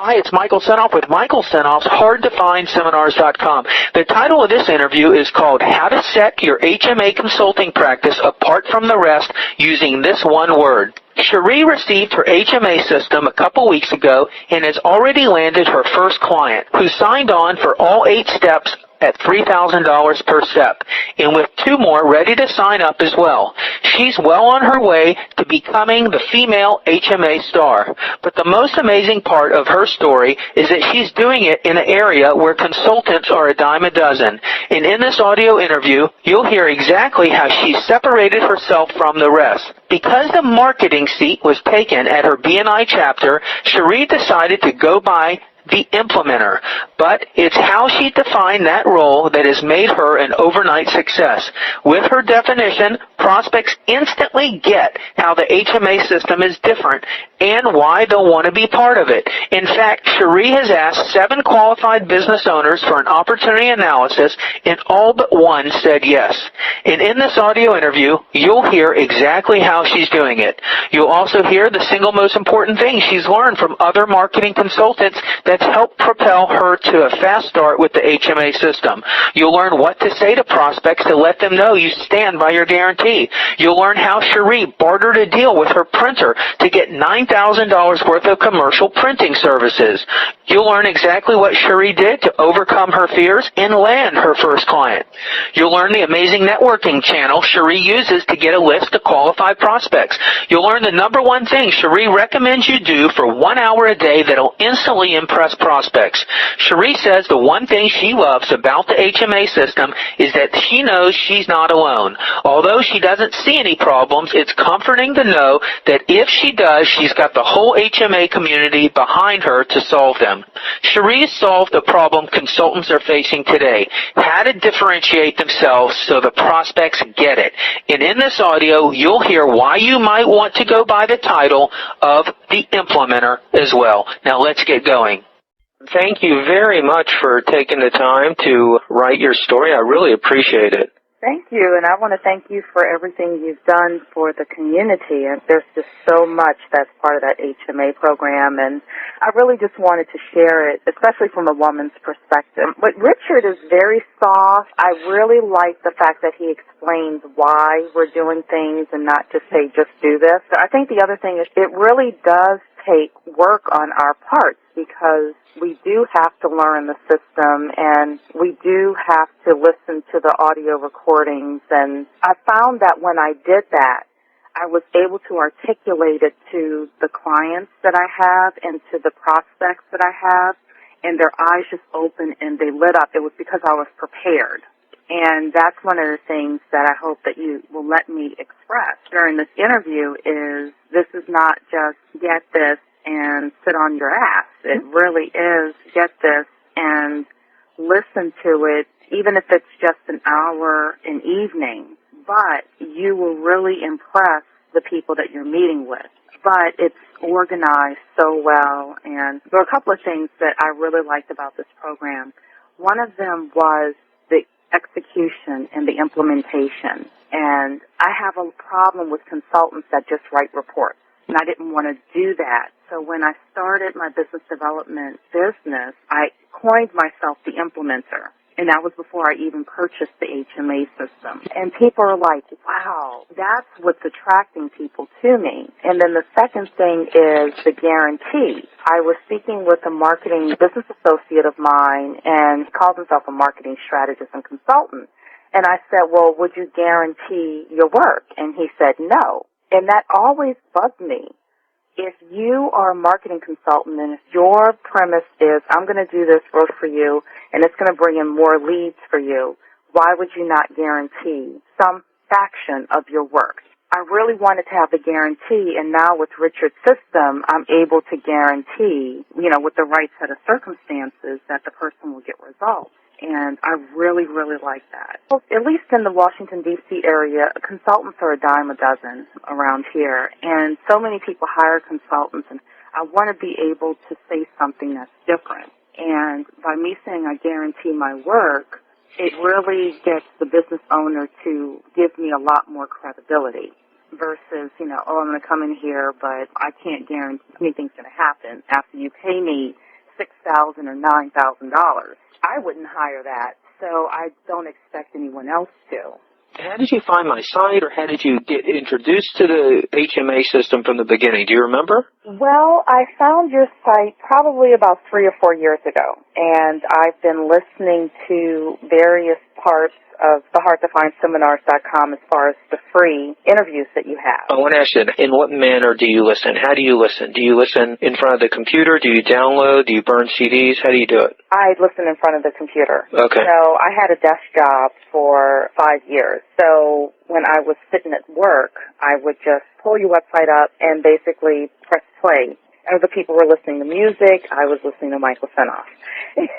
Hi, it's Michael Senoff with Michael Senoff's hardtofindseminars.com. The title of this interview is called How to Set Your HMA Consulting Practice Apart from the Rest Using This One Word. Cheree received her HMA system a couple weeks ago and has already landed her first client, who signed on for all 8 steps at $3,000 per step, and with 2 more ready to sign up as well. She's well on her way to becoming the female HMA star. But the most amazing part of her story is that she's doing it in an area where consultants are a dime a dozen. And in this audio interview, you'll hear exactly how she separated herself from the rest. Because the marketing seat was taken at her BNI chapter, Cheree decided to go by the implementer, but it's how she defined that role that has made her an overnight success. With her definition, prospects instantly get how the HMA system is different and why they'll want to be part of it. In fact, Cheree has asked 7 qualified business owners for an opportunity analysis, and all but one said yes. And in this audio interview, you'll hear exactly how she's doing it. You'll also hear the single most important thing she's learned from other marketing consultants that's helped propel her to a fast start with the HMA system. You'll learn what to say to prospects to let them know you stand by your guarantee. You'll learn how Cheree bartered a deal with her printer to get $9,000 worth of commercial printing services. You'll learn exactly what Cheree did to overcome her fears and land her first client. You'll learn the amazing networking channel Cheree uses to get a list of qualified prospects. You'll learn the number one thing Cheree recommends you do for 1 hour a day that'll instantly impress prospects. Cheree says the one thing she loves about the HMA system is that she knows she's not alone. Although she doesn't see any problems, it's comforting to know that if she does, she's got the whole HMA community behind her to solve them. Cheree solved the problem consultants are facing today, how to differentiate themselves so the prospects get it. And in this audio, you'll hear why you might want to go by the title of the implementer as well. Now let's get going. Thank you very much for taking the time to write your story. I really appreciate it. Thank you, and I want to thank you for everything you've done for the community. And there's just so much that's part of that HMA program, and I really just wanted to share it, especially from a woman's perspective. But Richard is very soft. I really like the fact that he explains why we're doing things and not just say, just do this. I think the other thing is it really does take work on our parts, because we do have to learn the system and we do have to listen to the audio recordings. And I found that when I did that, I was able to articulate it to the clients that I have and to the prospects that I have, and their eyes just opened and they lit up. It was because I was prepared. And that's one of the things that I hope that you will let me express during this interview is this is not just get this and sit on your ass. It really is get this and listen to it, even if it's just an hour an evening. But you will really impress the people that you're meeting with. But it's organized so well, and there are a couple of things that I really liked about this program. One of them was the execution and the implementation. And I have a problem with consultants that just write reports, and I didn't want to do that. So when I started my business development business, I coined myself the implementer, and that was before I even purchased the HMA system. And people are like, wow, that's what's attracting people to me. And then the second thing is the guarantee. I was speaking with a marketing business associate of mine, and he calls himself a marketing strategist and consultant. And I said, well, would you guarantee your work? And he said, no. And that always bugged me. If you are a marketing consultant and if your premise is, I'm going to do this work for you and it's going to bring in more leads for you, why would you not guarantee some fraction of your work? I really wanted to have the guarantee, and now with Richard's system, I'm able to guarantee, with the right set of circumstances, that the person will get results. And I really, really like that. Well, at least in the Washington, D.C. area, consultants are a dime a dozen around here. And so many people hire consultants, and I want to be able to say something that's different. And by me saying I guarantee my work, it really gets the business owner to give me a lot more credibility versus, I'm going to come in here, but I can't guarantee anything's going to happen. After you pay me $6,000 or $9,000. I wouldn't hire that, so I don't expect anyone else to. How did you find my site, or how did you get introduced to the HMA system from the beginning? Do you remember? Well, I found your site probably about 3 or 4 years ago, and I've been listening to various parts of the hardtofindseminars.com as far as the free interviews that you have. I want to ask you, in what manner do you listen? How do you listen? Do you listen in front of the computer? Do you download? Do you burn CDs? How do you do it? I listen in front of the computer. Okay. So I had a desk job for 5 years. So when I was sitting at work, I would just pull your website up and basically press play. Other people were listening to music. I was listening to Michael Senoff.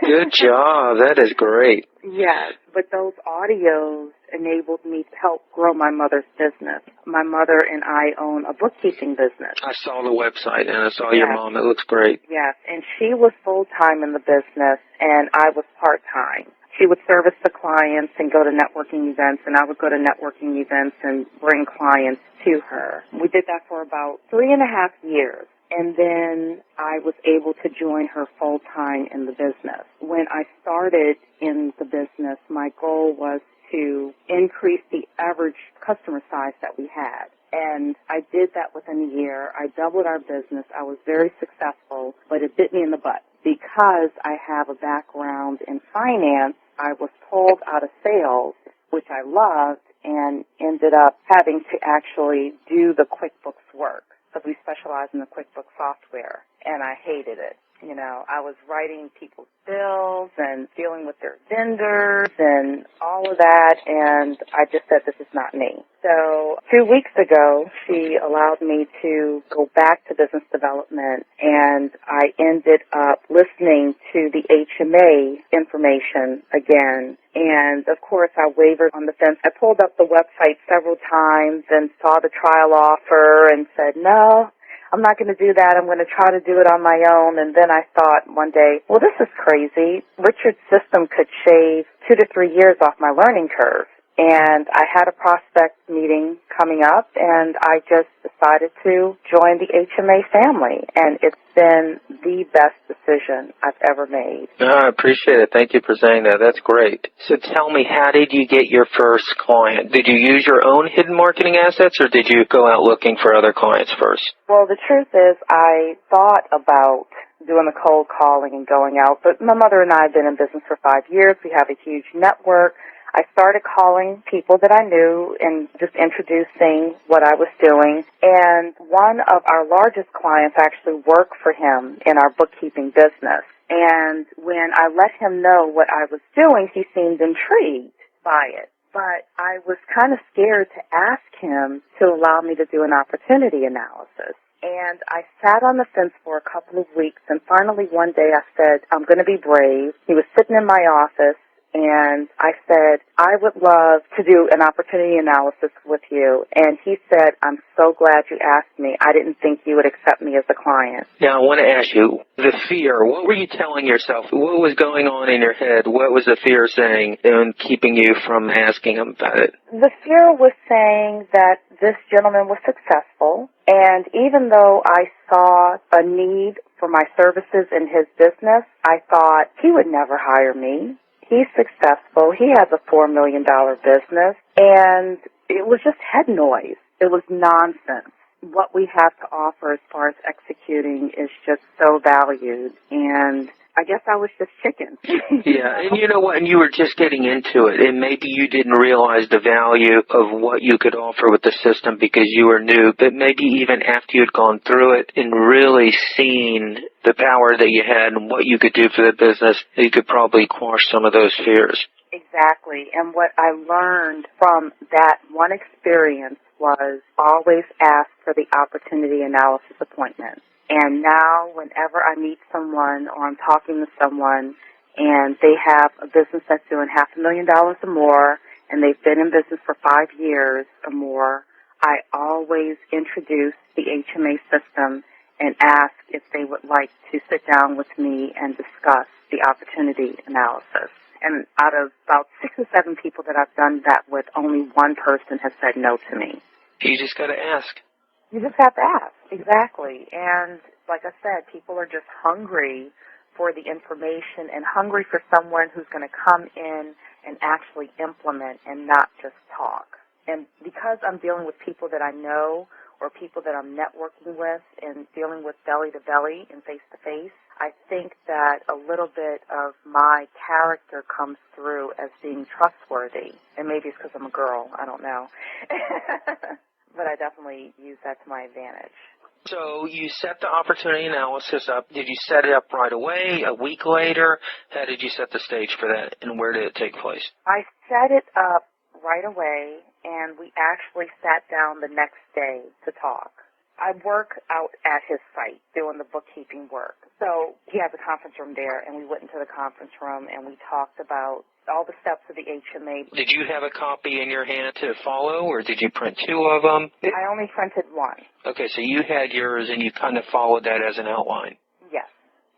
Good job. That is great. Yes, but those audios enabled me to help grow my mother's business. My mother and I own a bookkeeping business. I saw the website, and I saw your mom. It looks great. Yes, and she was full-time in the business, and I was part-time. She would service the clients and go to networking events, and I would go to networking events and bring clients to her. We did that for about 3.5 years. And then I was able to join her full-time in the business. When I started in the business, my goal was to increase the average customer size that we had. And I did that within a year. I doubled our business. I was very successful, but it bit me in the butt. Because I have a background in finance, I was pulled out of sales, which I loved, and ended up having to actually do the QuickBooks work, because we specialize in the QuickBooks software, and I hated it. You know, I was writing people's bills and dealing with their vendors and all of that, and I just said, this is not me. So 2 weeks ago, she allowed me to go back to business development, and I ended up listening to the HMA information again. And, of course, I wavered on the fence. I pulled up the website several times and saw the trial offer and said, no, I'm not going to do that. I'm going to try to do it on my own. And then I thought one day, well, this is crazy. Richard's system could shave 2 to 3 years off my learning curve. And I had a prospect meeting coming up, and I just decided to join the HMA family. And it's been the best decision I've ever made. I appreciate it. Thank you for saying that. That's great. So tell me, how did you get your first client? Did you use your own hidden marketing assets, or did you go out looking for other clients first? Well, the truth is I thought about doing the cold calling and going out, but my mother and I have been in business for 5 years. We have a huge network. I started calling people that I knew and just introducing what I was doing. And one of our largest clients actually worked for him in our bookkeeping business. And when I let him know what I was doing, he seemed intrigued by it. But I was kind of scared to ask him to allow me to do an opportunity analysis. And I sat on the fence for a couple of weeks, and finally one day I said, I'm going to be brave. He was sitting in my office, and I said, I would love to do an opportunity analysis with you. And he said, I'm so glad you asked me. I didn't think you would accept me as a client. Now, I want to ask you, the fear, what were you telling yourself? What was going on in your head? What was the fear saying and keeping you from asking him about it? The fear was saying that this gentleman was successful, and even though I saw a need for my services in his business, I thought he would never hire me. He's successful. He has a $4 million business, and it was just head noise. It was nonsense. What we have to offer as far as executing is just so valued, and I guess I was just chicken. Yeah, and you know what? And you were just getting into it, and maybe you didn't realize the value of what you could offer with the system because you were new, but maybe even after you'd gone through it and really seen the power that you had and what you could do for the business, you could probably quash some of those fears. Exactly, and what I learned from that one experience was always ask for the opportunity analysis appointment. And now whenever I meet someone or I'm talking to someone and they have a business that's doing $500,000 or more and they've been in business for 5 years or more, I always introduce the HMA system and ask if they would like to sit down with me and discuss the opportunity analysis. And out of about 6 or 7 people that I've done that with, only one person has said no to me. You just got to ask. You just have to ask, exactly. And like I said, people are just hungry for the information and hungry for someone who's going to come in and actually implement and not just talk. And because I'm dealing with people that I know or people that I'm networking with and dealing with belly-to-belly and face-to-face, I think that a little bit of my character comes through as being trustworthy. And maybe it's because I'm a girl. I don't know. But I definitely use that to my advantage. So you set the opportunity analysis up. Did you set it up right away, a week later? How did you set the stage for that, and where did it take place? I set it up right away, and we actually sat down the next day to talk. I work out at his site doing the bookkeeping work. So he has a conference room there, and we went into the conference room, and we talked about all the steps of the HMA. Did you have a copy in your hand to follow, or did you print two of them? I only printed one. Okay, so you had yours, and you kind of followed that as an outline. Yes.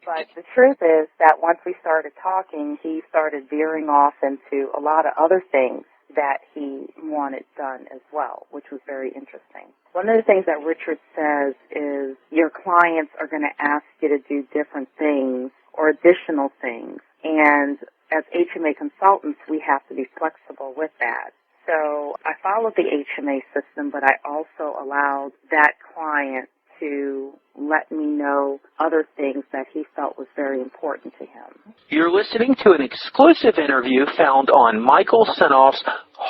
But the truth is that once we started talking, he started veering off into a lot of other things that he wanted done as well, which was very interesting. One of the things that Richard says is your clients are going to ask you to do different things or additional things, and as HMA consultants, we have to be flexible with that. So I followed the HMA system, but I also allowed that client to let me know other things that he felt was very important to him. You're listening to an exclusive interview found on Michael Senoff's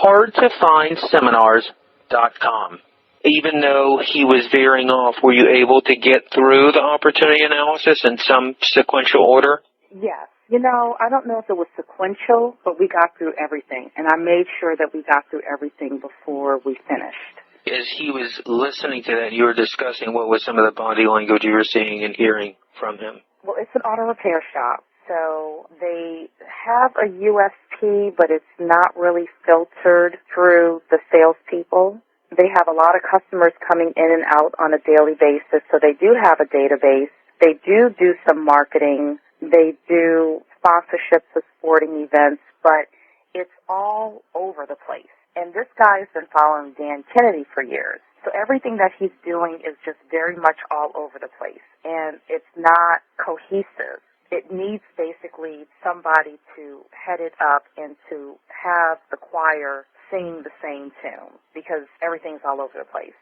hardtofindseminars.com. Even though he was veering off, were you able to get through the opportunity analysis in some sequential order? Yes. You know, I don't know if it was sequential, but we got through everything, and I made sure that we got through everything before we finished. As he was listening to that, you were discussing what was some of the body language you were seeing and hearing from him. Well, it's an auto repair shop, so they have a USP, but it's not really filtered through the salespeople. They have a lot of customers coming in and out on a daily basis, so they do have a database. They do some marketing. They do sponsorships of sporting events, but it's all over the place. And this guy has been following Dan Kennedy for years. So everything that he's doing is just very much all over the place. And it's not cohesive. It needs basically somebody to head it up and to have the choir singing the same tune because everything's all over the place.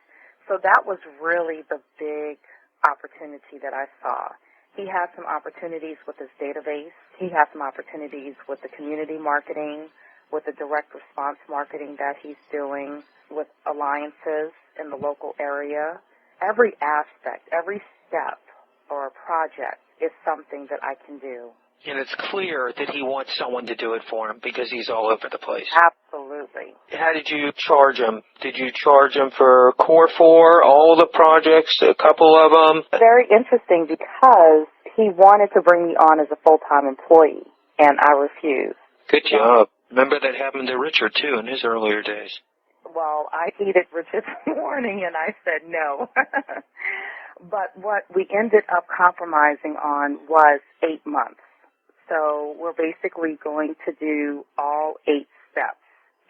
So that was really the big opportunity that I saw. He has some opportunities with his database. He has some opportunities with the community marketing, with the direct response marketing that he's doing, with alliances in the local area. Every aspect, every step or a project is something that I can do. And it's clear that he wants someone to do it for him because he's all over the place. Absolutely. How did you charge him? Did you charge him for Core 4, all the projects, a couple of them? Very interesting because he wanted to bring me on as a full-time employee, and I refused. Good job. Remember that happened to Richard, too, in his earlier days. Well, I heeded Richard's warning, and I said no. But what we ended up compromising on was 8 months. So we're basically going to do all 8 steps.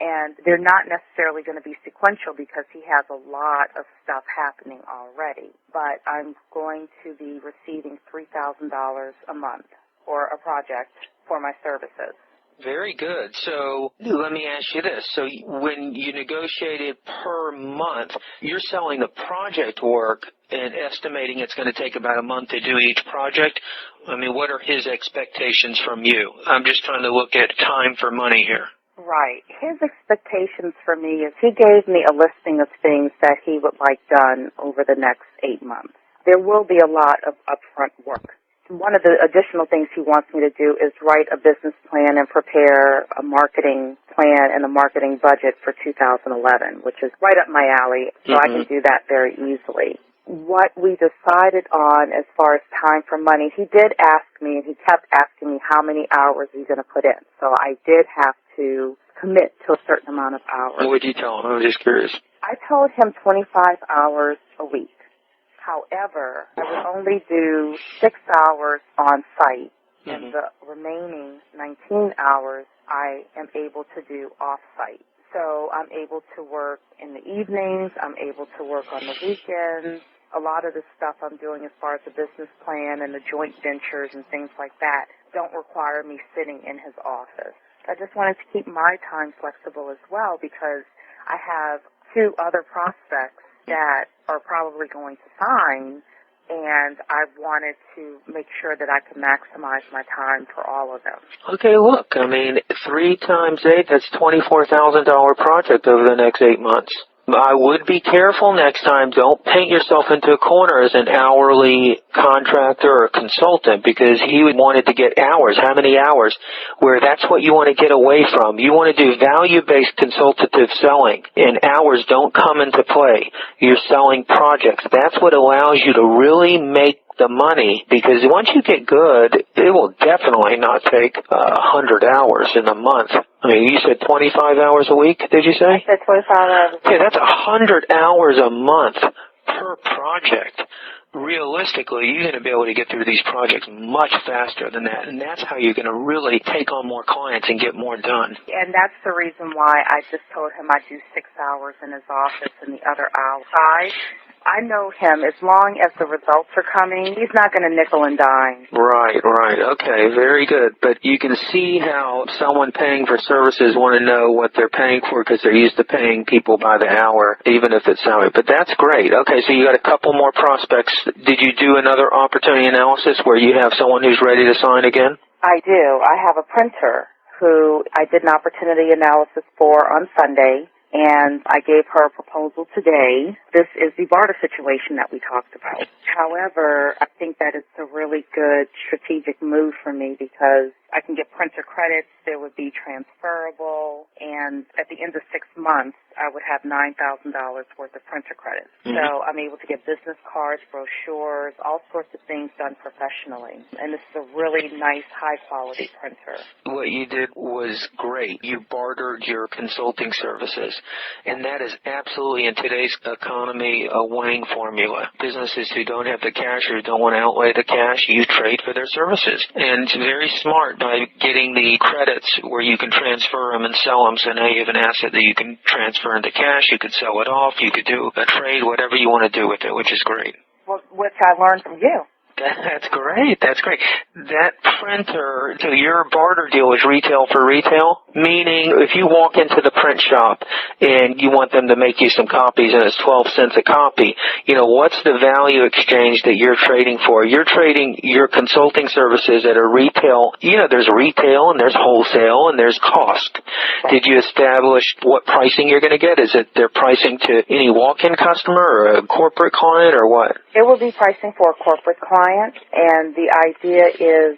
And they're not necessarily going to be sequential because he has a lot of stuff happening already. But I'm going to be receiving $3,000 a month for a project for my services. Very good. So let me ask you this. So when you negotiated per month, you're selling the project work and estimating it's going to take about a month to do each project. I mean, what are his expectations from you? I'm just trying to look at time for money here. Right. His expectations for me is he gave me a listing of things that he would like done over the next 8 months. There will be a lot of upfront work. One of the additional things he wants me to do is write a business plan and prepare a marketing plan and a marketing budget for 2011, which is right up my alley, so I can do that very easily. What we decided on as far as time for money, he did ask me, and he kept asking me how many hours he's going to put in. So I did have to commit to a certain amount of hours. What did you tell him? I was just curious. I told him 25 hours a week. However, I would only do 6 hours on site, and the remaining 19 hours I am able to do off site. So I'm able to work in the evenings, I'm able to work on the weekends, a lot of the stuff I'm doing as far as the business plan and the joint ventures and things like that don't require me sitting in his office. I just wanted to keep my time flexible as well because I have 2 other prospects that are probably going to sign, and I wanted to make sure that I could maximize my time for all of them. Okay, look, I mean, 3 times 8, that's $24,000 project over the next 8 months. I would be careful next time. Don't paint yourself into a corner as an hourly contractor or consultant because he wanted to get hours. How many hours? Where that's what you want to get away from. You want to do value-based consultative selling, and hours don't come into play. You're selling projects. That's what allows you to really make the money, because once you get good, it will definitely not take 100 hours in a month. I mean, you said 25 hours a week, did you say? I said 25 hours. Okay, that's 100 hours a month per project. Realistically, you're going to be able to get through these projects much faster than that, and that's how you're going to really take on more clients and get more done. And that's the reason why I just told him I do 6 hours in his office and the other outside. I know him. As long as the results are coming, he's not going to nickel and dime. Right. Okay, very good. But you can see how someone paying for services want to know what they're paying for because they're used to paying people by the hour, even if it's salary. But that's great. Okay, so you got a couple more prospects. Did you do another opportunity analysis where you have someone who's ready to sign again? I do. I have a printer who I did an opportunity analysis for on Sunday, and I gave her a proposal today. This is the barter situation that we talked about. However, I think that it's a really good strategic move for me because I can get printer credits, there would be transferable, and at the end of 6 months, I would have $9,000 worth of printer credits. Mm-hmm. So I'm able to get business cards, brochures, all sorts of things done professionally. And this is a really nice, high-quality printer. What you did was great. You bartered your consulting services, and that is absolutely, in today's economy, a winning formula. Businesses who don't have the cash or don't want to outlay the cash, you trade for their services. And it's very smart by getting the credits where you can transfer them and sell them. So now you have an asset that you can transfer into cash. You could sell it off. You could do a trade, whatever you want to do with it, which is great. Well, which I learned from you. That's great. That printer, so your barter deal is retail for retail, meaning if you walk into the print shop and you want them to make you some copies and it's 12 cents a copy, what's the value exchange that you're trading for? You're trading your consulting services at a retail, there's retail and there's wholesale and there's cost. Did you establish what pricing you're going to get? Is it their pricing to any walk-in customer or a corporate client or what? It will be pricing for a corporate client, and the idea is,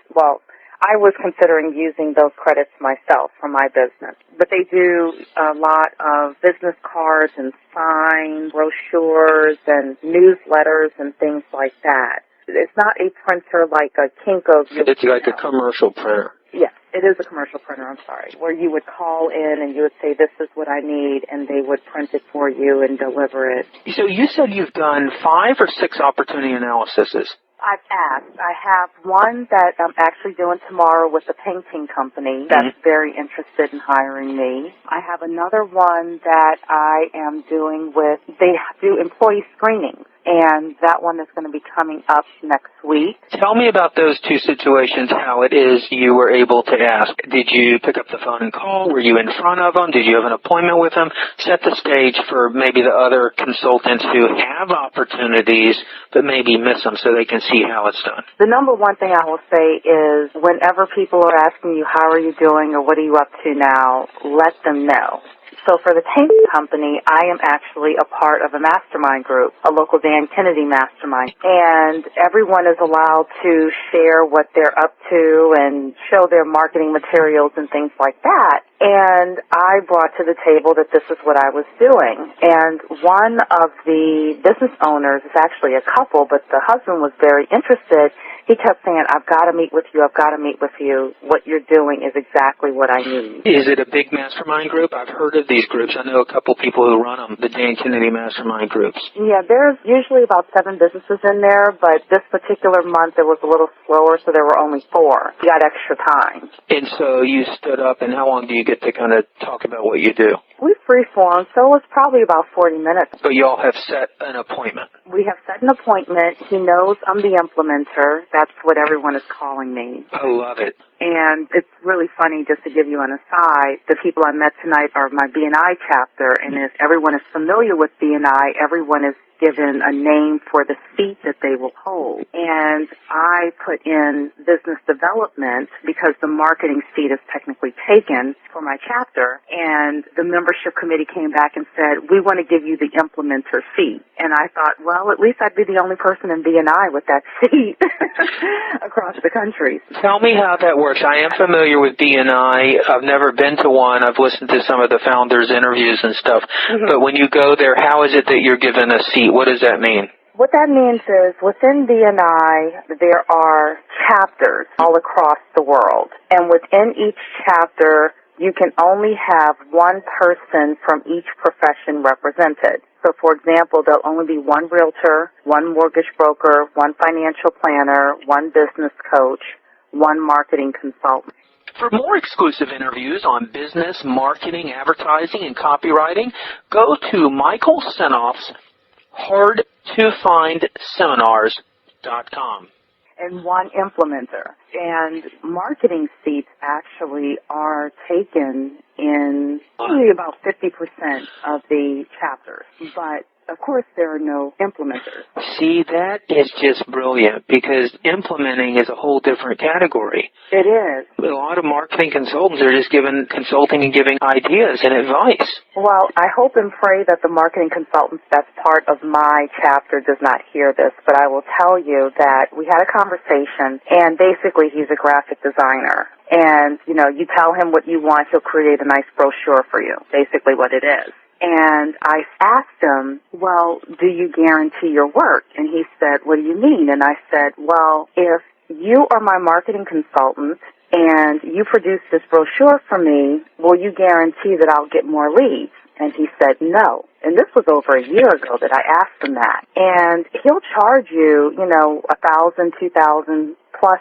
I was considering using those credits myself for my business, but they do a lot of business cards and signs, brochures, and newsletters and things like that. It's not a printer like a Kinko's. It's like a commercial printer. Yes, it is a commercial printer, where you would call in and you would say, this is what I need, and they would print it for you and deliver it. So you said you've done 5 or 6 opportunity analyses. I've asked. I have one that I'm actually doing tomorrow with a painting company that's very interested in hiring me. I have another one that I am doing they do employee screenings, and that one is going to be coming up next week. Tell me about those 2 situations, how it is you were able to ask. Did you pick up the phone and call? Were you in front of them? Did you have an appointment with them? Set the stage for maybe the other consultants who have opportunities but maybe miss them so they can see how it's done. The number one thing I will say is whenever people are asking you, how are you doing or what are you up to now, let them know. So for the painting company, I am actually a part of a mastermind group, a local Dan Kennedy mastermind. And everyone is allowed to share what they're up to and show their marketing materials and things like that. And I brought to the table that this is what I was doing. And one of the business owners, it's actually a couple, but the husband was very interested. He kept saying, I've got to meet with you, I've got to meet with you. What you're doing is exactly what I need. Is it a big mastermind group? I've heard of these groups. I know a couple people who run them, the Dan Kennedy mastermind groups. Yeah, there's usually about 7 businesses in there, but this particular month it was a little slower, so there were only 4. You got extra time. And so you stood up, and how long do you get to kind of talk about what you do? We free-formed, so it was probably about 40 minutes. But you all have set an appointment. We have set an appointment. He knows I'm the implementer. That's what everyone is calling me. I love it. And it's really funny, just to give you an aside, the people I met tonight are my BNI chapter, and if everyone is familiar with BNI, everyone is given a name for the seat that they will hold. And I put in business development because the marketing seat is technically taken for my chapter. And the membership committee came back and said, we want to give you the implementer seat. And I thought, well, at least I'd be the only person in BNI with that seat across the country. Tell me how that works. I am familiar with BNI. I've never been to one. I've listened to some of the founders' interviews and stuff. Mm-hmm. But when you go there, how is it that you're given a seat? What does that mean? What that means is within BNI, there are chapters all across the world. And within each chapter, you can only have one person from each profession represented. So, for example, there'll only be one realtor, one mortgage broker, one financial planner, one business coach, one marketing consultant. For more exclusive interviews on business, marketing, advertising, and copywriting, go to Michael Senoff's hardtofindseminars.com. And one implementer. And marketing seats actually are taken in only about 50% of the chapters. But of course, there are no implementers. See, that is just brilliant because implementing is a whole different category. It is. A lot of marketing consultants are just giving consulting and giving ideas and advice. Well, I hope and pray that the marketing consultant that's part of my chapter does not hear this, but I will tell you that we had a conversation, and basically he's a graphic designer. And, you know, you tell him what you want, he'll create a nice brochure for you, basically what it is. And I asked him, well, do you guarantee your work? And he said, what do you mean? And I said, well, if you are my marketing consultant and you produce this brochure for me, will you guarantee that I'll get more leads? And he said, no. And this was over a year ago that I asked him that. And he'll charge you, you know, $1,000, $2,000 plus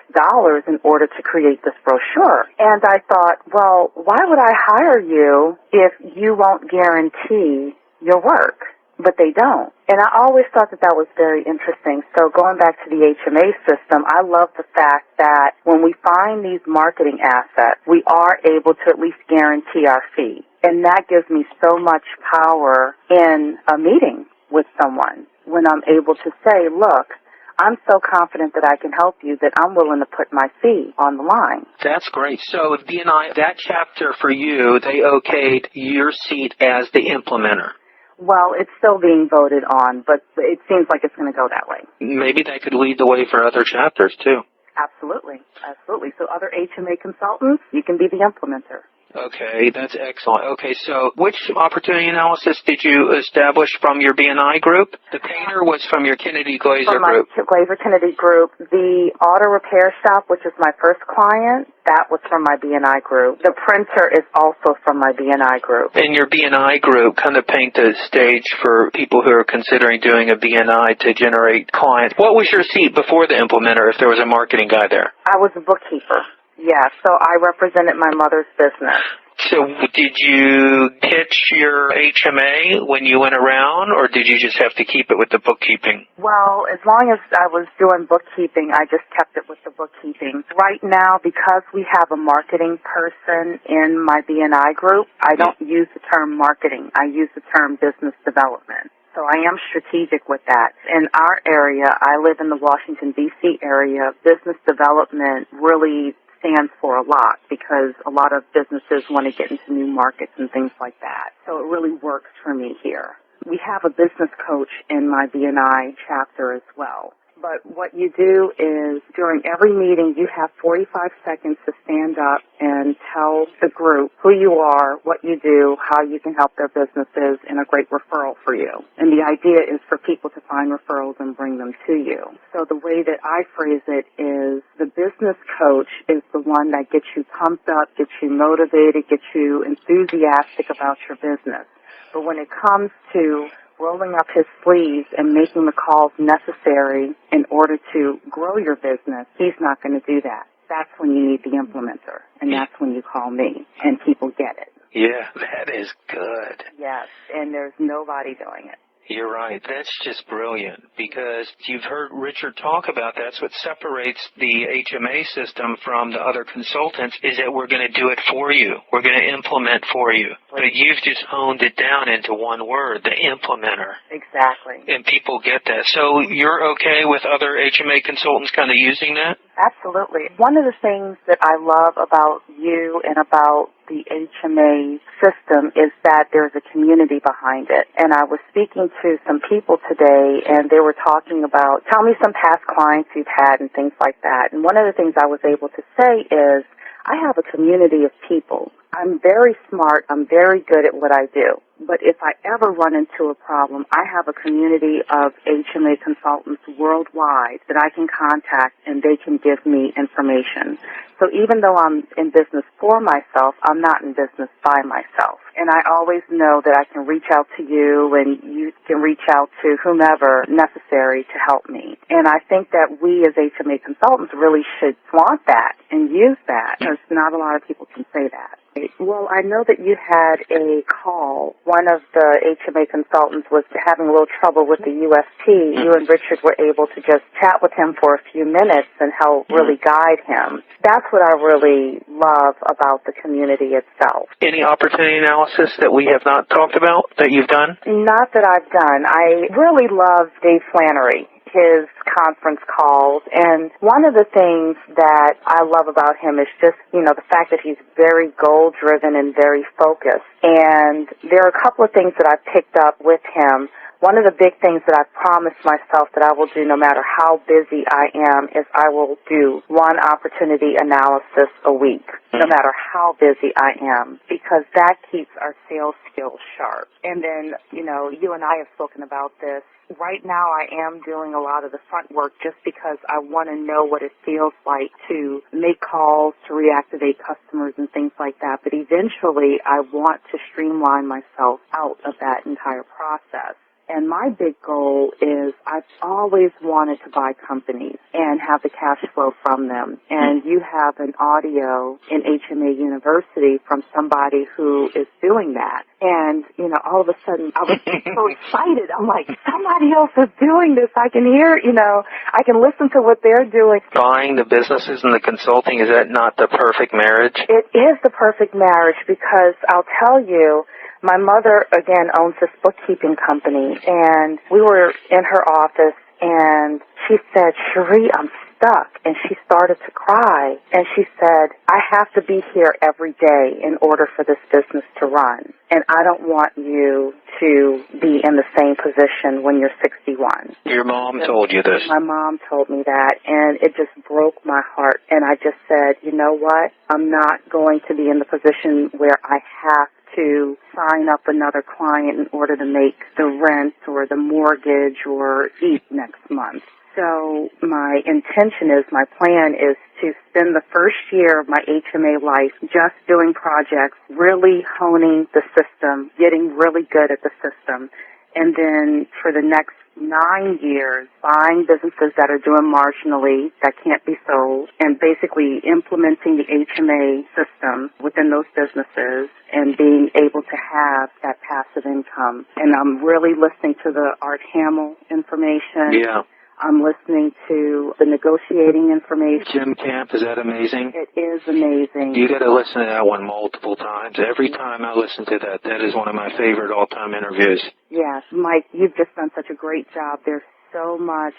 in order to create this brochure. And I thought, well, why would I hire you if you won't guarantee your work? But they don't. And I always thought that that was very interesting. So going back to the HMA system, I love the fact that when we find these marketing assets, we are able to at least guarantee our fee. And that gives me so much power in a meeting with someone when I'm able to say, look, I'm so confident that I can help you that I'm willing to put my fee on the line. That's great. So BNI, that chapter for you, they okayed your seat as the implementer. Well, it's still being voted on, but it seems like it's going to go that way. Maybe that could lead the way for other chapters, too. Absolutely. Absolutely. So other HMA consultants, you can be the implementer. Okay, that's excellent. Okay, so which opportunity analysis did you establish from your BNI group? The painter was from your Kennedy Glazer group. From my Glazer Kennedy group. The auto repair shop, which is my first client, that was from my BNI group. The printer is also from my BNI group. And your BNI group kind of paint the stage for people who are considering doing a BNI to generate clients. What was your seat before the implementer if there was a marketing guy there? I was a bookkeeper. Yeah, so I represented my mother's business. So did you pitch your HMA when you went around, or did you just have to keep it with the bookkeeping? Well, as long as I was doing bookkeeping, I just kept it with the bookkeeping. Right now, because we have a marketing person in my BNI group, I don't use the term marketing. I use the term business development. So I am strategic with that. In our area, I live in the Washington, D.C. area, business development really stands for a lot because a lot of businesses want to get into new markets and things like that. So it really works for me here. We have a business coach in my BNI chapter as well. But what you do is during every meeting you have 45 seconds to stand up and tell the group who you are, what you do, how you can help their businesses, and a great referral for you. And the idea is for people to find referrals and bring them to you. So the way that I phrase it is the business coach is the one that gets you pumped up, gets you motivated, gets you enthusiastic about your business. But when it comes to rolling up his sleeves and making the calls necessary in order to grow your business, he's not going to do that. That's when you need the implementer, and that's when you call me, and people get it. Yeah, that is good. Yes, and there's nobody doing it. You're right. That's just brilliant because you've heard Richard talk about that's what separates the HMA system from the other consultants is that we're going to do it for you. We're going to implement for you. But you've just honed it down into one word, the implementer. Exactly. And people get that. So you're okay with other HMA consultants kind of using that? Absolutely. One of the things that I love about you and about the HMA system is that there's a community behind it. And I was speaking to some people today, and they were talking about, tell me some past clients you've had and things like that. And one of the things I was able to say is, I have a community of people. I'm very smart. I'm very good at what I do. But if I ever run into a problem, I have a community of HMA consultants worldwide that I can contact, and they can give me information. So even though I'm in business for myself, I'm not in business by myself. And I always know that I can reach out to you, and you can reach out to whomever necessary to help me. And I think that we as HMA consultants really should flaunt that and use that, because not a lot of people can say that. Well, I know that you had a call. One of the HMA consultants was having a little trouble with the USP. You and Richard were able to just chat with him for a few minutes and help really guide him. That's what I really love about the community itself. Any opportunity analysis that we have not talked about that you've done? Not that I've done. I really love Dave Flannery, his conference calls, and one of the things that I love about him is just, the fact that he's very goal-driven and very focused. And there are a couple of things that I've picked up with him. One of the big things that I've promised myself that I will do no matter how busy I am is I will do one opportunity analysis a week, no matter how busy I am, because that keeps our sales skills sharp. And then, you and I have spoken about this. Right now I am doing a lot of the front work just because I want to know what it feels like to make calls, to reactivate customers and things like that. But eventually I want to streamline myself out of that entire process. And my big goal is I've always wanted to buy companies and have the cash flow from them. And you have an audio in HMA University from somebody who is doing that. And, all of a sudden I was so excited. I'm like, somebody else is doing this. I can hear, I can listen to what they're doing. Buying the businesses and the consulting, is that not the perfect marriage? It is the perfect marriage because I'll tell you, my mother, again, owns this bookkeeping company, and we were in her office, and she said, Cheree, I'm stuck. And she started to cry, and she said, I have to be here every day in order for this business to run, and I don't want you to be in the same position when you're 61. Your mom told you this? My mom told me that, and it just broke my heart, and I just said, you know what, I'm not going to be in the position where I have to sign up another client in order to make the rent or the mortgage or eat next month. So my intention is, my plan is to spend the first year of my HMA life just doing projects, really honing the system, getting really good at the system, and then for the next 9 years, buying businesses that are doing marginally, that can't be sold, and basically implementing the HMA system within those businesses and being able to have that passive income. And I'm really listening to the Art Hamill information. Yeah. I'm listening to the negotiating information. Jim Camp, is that amazing? It is amazing. You got to listen to that one multiple times. Every time I listen to that, that is one of my favorite all-time interviews. Yes, Mike, you've just done such a great job. There's so much,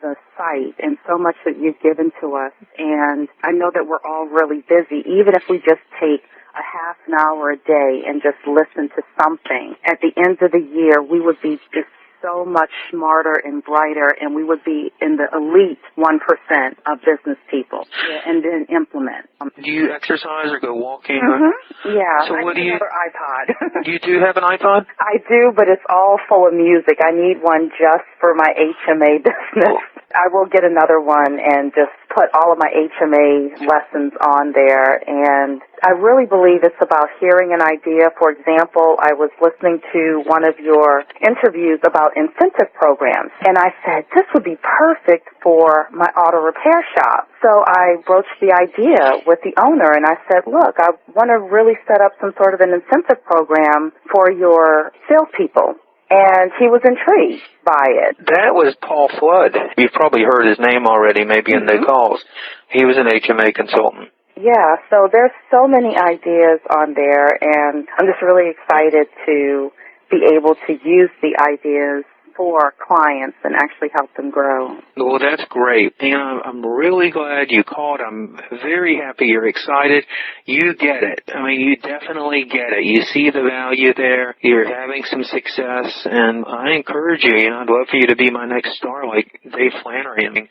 the site, and so much that you've given to us. And I know that we're all really busy. Even if we just take a half an hour a day and just listen to something, at the end of the year, we would be just so much smarter and brighter, and we would be in the elite 1% of business people, and then implement. Do you exercise or go walking? Yeah. So what do you? Another iPod. You do have an iPod? I do, but it's all full of music. I need one just for my HMA business. I will get another one and just put all of my HMA lessons on there. And I really believe it's about hearing an idea. For example, I was listening to one of your interviews about incentive programs, and I said, this would be perfect for my auto repair shop. So I broached the idea with the owner, and I said, look, I want to really set up some sort of an incentive program for your salespeople. And he was intrigued by it. That was Paul Flood. You've probably heard his name already, maybe in the calls. He was an HMA consultant. Yeah, so there's so many ideas on there, and I'm just really excited to be able to use the ideas for clients and actually help them grow. Well, that's great. And I'm really glad you called. I'm very happy you're excited. You get it. I mean, you definitely get it. You see the value there. You're having some success, and I encourage you. I'd love for you to be my next star like Dave Flannery. I mean,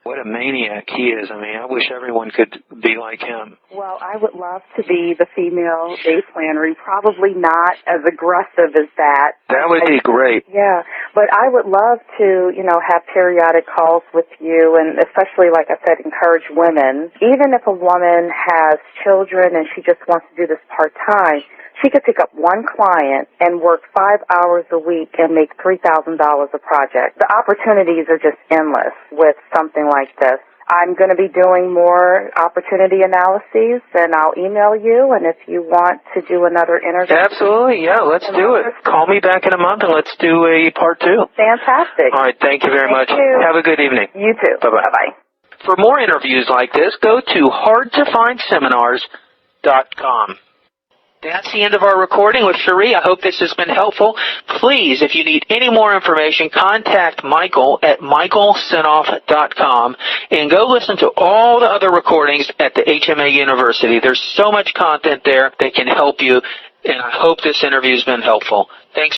what a maniac he is. I mean, I wish everyone could be like him. Well, I would love to be the female Dave Flannery, probably not as aggressive as that. That would be great. Yeah, but I would love to, have periodic calls with you, and especially, like I said, encourage women. Even if a woman has children and she just wants to do this part-time, she could pick up one client and work 5 hours a week and make $3,000 a project. The opportunities are just endless with something like this. I'm going to be doing more opportunity analyses, and I'll email you, and if you want to do another interview. Absolutely, yeah, let's do it. Call me back in a month, and let's do a part 2. Fantastic. All right, thank you very much. You. Have a good evening. You too. Bye-bye. Bye-bye. For more interviews like this, go to hardtofindseminars.com. That's the end of our recording with Cheree. I hope this has been helpful. Please, if you need any more information, contact Michael at michaelsenoff.com and go listen to all the other recordings at the HMA University. There's so much content there that can help you, and I hope this interview has been helpful. Thanks.